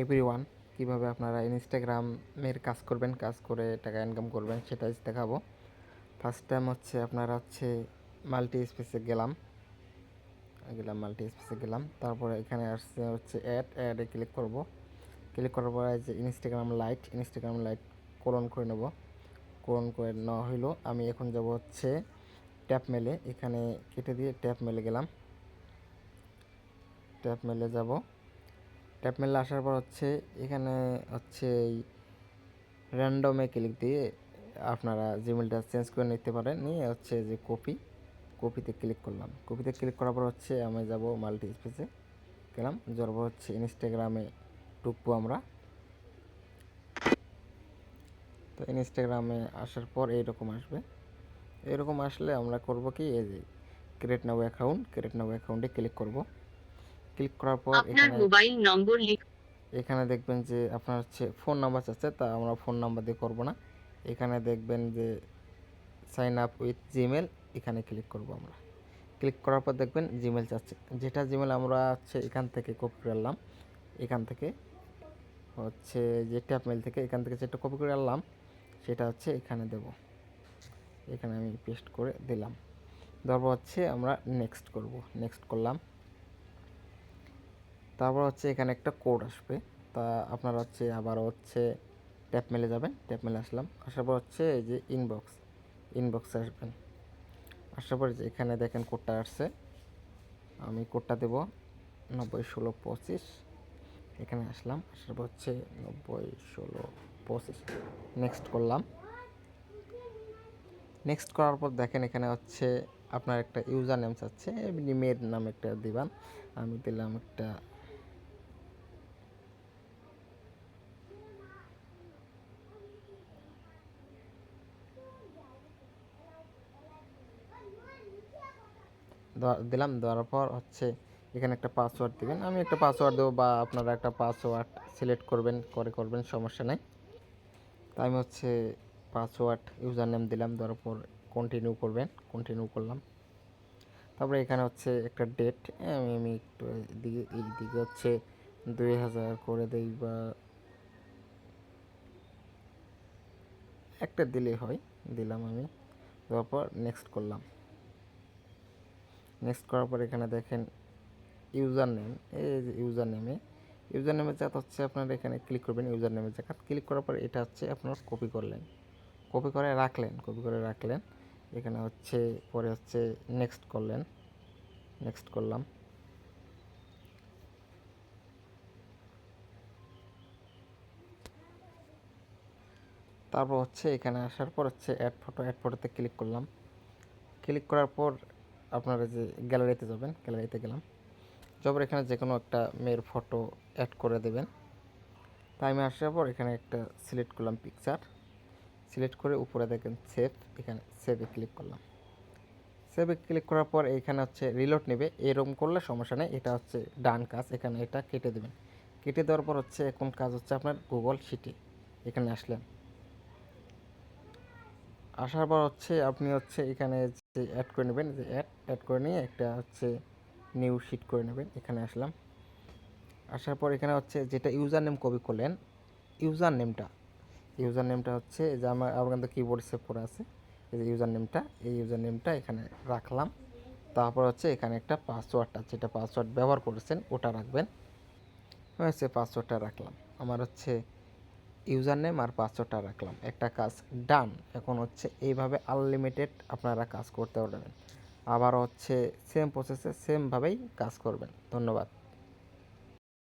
Everyone, কীভাবে আপনারা ইনস্টাগ্রামের কাজ করবেন, কাজ করে টাকা ইনকাম করবেন সেটাই দেখাবো। ফার্স্ট টাইম হচ্ছে আপনারা হচ্ছে মাল্টি স্পেসে গেলাম, তারপরে এখানে আসছে হচ্ছে অ্যাডে ক্লিক করব। ক্লিক করার পরে যে ইনস্টাগ্রাম লাইট কোলন করে নেব। কোলন করে নেওয়া হইলো। আমি এখন যাব হচ্ছে ট্যাপ মেলে, এখানে কেটে দিয়ে ট্যাপ মেলে গেলাম। ট্যাপ মেলে যাব। ট্যাপ মেলে আসার পর হচ্ছে এখানে হচ্ছে এই র্যান্ডমে ক্লিক দিয়ে আপনারা জিমেলটা চেঞ্জ করে নিতে পারেন। নিয়ে হচ্ছে যে কপিতে ক্লিক করলাম। কপিতে ক্লিক করার পর হচ্ছে আমি যাব মাল্টি স্পেসে গেলাম, যার পর হচ্ছে ইনস্টাগ্রামে ঢুকবো আমরা। তো ইনস্টাগ্রামে আসার পর এইরকম আসবে। এরকম আসলে আমরা করব কি, এই যে ক্রিয়েট নাও অ্যাকাউন্টে ক্লিক করব। ক্লিক করার পর আপনার মোবাইল নম্বর এখানে দেখবেন যে আপনার হচ্ছে ফোন নাম্বার চাচ্ছে, তা আমরা ফোন নাম্বার দিয়ে করব না। এখানে দেখবেন যে সাইন আপ উইথ জিমেল, এখানে ক্লিক করব আমরা। ক্লিক করার পর দেখবেন জিমেল চাচ্ছে, যেটা জিমেল আমরা হচ্ছে এখান থেকে কপি করে আনলাম। এখান থেকে হচ্ছে যে ট্যাপ মেল থেকে এখান থেকে যেটা কপি করে আনলাম সেটা হচ্ছে এখানে দেব। এখানে আমি পেস্ট করে দিলাম। তারপর হচ্ছে আমরা নেক্সট করব। নেক্সট করলাম। তারপর হচ্ছে এখানে একটা কোড আসবে। তা আপনারা হচ্ছে আবার হচ্ছে ট্যাপ মেলে যাবেন। ট্যাপ মেলে আসলাম, আসার পর হচ্ছে এই যে ইনবক্সে আসবেন। আসার পর যে এখানে দেখেন কোডটা আসছে, আমি কোডটা দেব 901625। এখানে আসলাম, আসার পর হচ্ছে 901625 নেক্সট করলাম। নেক্সট করার পর দেখেন এখানে হচ্ছে আপনার একটা ইউজার নেম চাচ্ছে, এমনি মেয়ের নাম একটা দিবেন। আমি দিলাম একটা দিলাম। দেওয়ার পর হচ্ছে এখানে একটা পাসওয়ার্ড দিবেন। আমি একটা পাসওয়ার্ড দেবো, বা আপনারা একটা পাসওয়ার্ড সিলেক্ট করবেন, সমস্যা নেই। তাই আমি হচ্ছে পাসওয়ার্ড ইউজার নেম দিলাম, দেওয়ার পর কন্টিনিউ করলাম। তারপরে এখানে হচ্ছে একটা ডেট, আমি একটু এইদিকে হচ্ছে 2000 করে দিই, বা একটা দিলেই হয়। দিলাম আমি, দেওয়ার পর নেক্সট করলাম। নেক্সট করার পর এখানে দেখেন ইউজার নেম, এই যে ইউজার নেমের জায়গা হচ্ছে আপনারা এখানে ক্লিক করবেন। ইউজার নেমের জায়গা ক্লিক করার পর এটা হচ্ছে আপনারা কপি করে রাখলেন। এখানে হচ্ছে পরে হচ্ছে নেক্সট করলাম। তারপর হচ্ছে এখানে আসার পর হচ্ছে অ্যাড ফটোতে ক্লিক করলাম। ক্লিক করার পর আপনারা যে গ্যালারিতে যাবেন, গ্যালারিতে গেলাম। যাবার এখানে যে কোনো একটা মেয়ের ফটো অ্যাড করে দেবেন। তাই আমি আসার পর এখানে একটা সিলেক্ট করলাম পিকচার। সিলেক্ট করে উপরে দেখেন সেভ, এখানে সেভে ক্লিক করলাম। সেভে ক্লিক করার পর এখানে হচ্ছে রিলোড নেবে। এরকম করলে সমস্যা নেই, এটা হচ্ছে ডান কাজ। এখানে এটা কেটে দেবেন। কেটে দেওয়ার পর হচ্ছে এখন কাজ হচ্ছে আপনার গুগল শিটে এখানে আসলেন। আসার পর হচ্ছে আপনি হচ্ছে এখানে যে অ্যাড করে নেবেন, যে অ্যাড করে নিয়ে একটা হচ্ছে নিউ শিট করে নেবেন। এখানে আসলাম। আসার পর এখানে হচ্ছে যেটা ইউজার নেম কপি করলেন, ইউজার নেমটা হচ্ছে যে আমার কিন্তু কিবোর্ড সেভ করা আছে, এই যে ইউজার নেমটা এখানে রাখলাম। তারপর হচ্ছে এখানে একটা পাসওয়ার্ডটা, যেটা পাসওয়ার্ড ব্যবহার করেছেন ওটা রাখবেন। হচ্ছে পাসওয়ার্ডটা রাখলাম। আমার হচ্ছে ইউজার নেম আর পাসওয়ার্ডটা রাখলাম, একটা কাজ ডান। এখন হচ্ছে এইভাবে আনলিমিটেড আপনারা কাজ করতে পারবেন। আবার হচ্ছে সেম প্রসেসে সেমভাবেই কাজ করবেন। ধন্যবাদ।